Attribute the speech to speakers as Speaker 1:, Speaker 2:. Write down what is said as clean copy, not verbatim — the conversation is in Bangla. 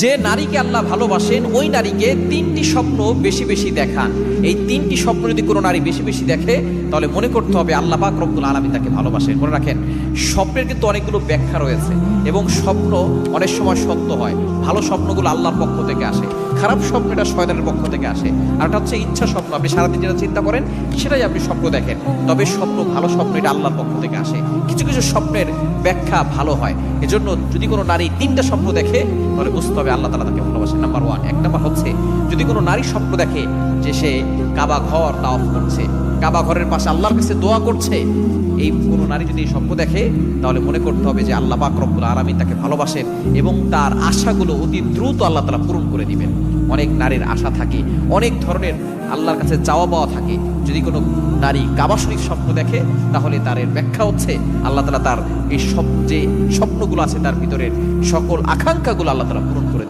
Speaker 1: যে নারীকে আল্লাহ ভালোবাসেন ওই নারীকে তিনটি স্বপ্ন বেশি বেশি দেখান। এই তিনটি স্বপ্ন যদি কোনো নারী বেশি বেশি দেখে তাহলে মনে করতে হবে আল্লাহ পাক রব্বুল আলামিন তাকে ভালোবাসেন। মনে রাখেন, স্বপ্নের কিন্তু অনেকগুলো ব্যাখ্যা রয়েছে এবং স্বপ্ন অনেক সময় সত্য হয়। ভালো স্বপ্নগুলো আল্লাহর পক্ষ থেকে আসে, খারাপ স্বপ্নটা শয়তানের পক্ষ থেকে আসে। আর এটা হচ্ছে ইচ্ছা স্বপ্ন, আপনি সারাদিন যেটা চিন্তা করেন সেটাই আপনি স্বপ্ন দেখেন, তবে স্বপ্ন ভালো স্বপ্ন এটা আল্লাহর পক্ষ থেকে আসে। কিছু কিছু স্বপ্নের ব্যাখ্যা ভালো হয়। এজন্য যদি কোনো নারী তিনটা স্বপ্ন দেখে তাহলে বুঝতে হবে আল্লাহ তাআলা তাকে ভালোবাসেন। নাম্বার 1, এক নাম্বার হচ্ছে যদি কোনো নারী স্বপ্ন দেখে যে সে কাবা ঘর তাওয়াফ করছে, কাবা ঘরের পাশে আল্লাহর কাছে দোয়া করছে, এই কোনো নারী যদি স্বপ্ন দেখে তাহলে মনে করতে হবে যে আল্লাহ পাক রব্বুল আলামিন তাকে ভালোবাসেন এবং তার আশাগুলো অতি দ্রুত আল্লাহ তাআলা পূরণ করে দিবেন। অনেক নারীর আশা থাকে, অনেক ধরনের আল্লাহর কাছে চাওয়া পাওয়া থাকে। যদি কোনো নারী কাবা শরীফ স্বপ্ন দেখে তাহলে তার এর ব্যাখ্যা হচ্ছে আল্লাহ তাআলা তার এই যে স্বপ্নগুলো আছে তার ভিতরের সকল আকাঙ্ক্ষাগুলো আল্লাহ তাআলা পূরণ করে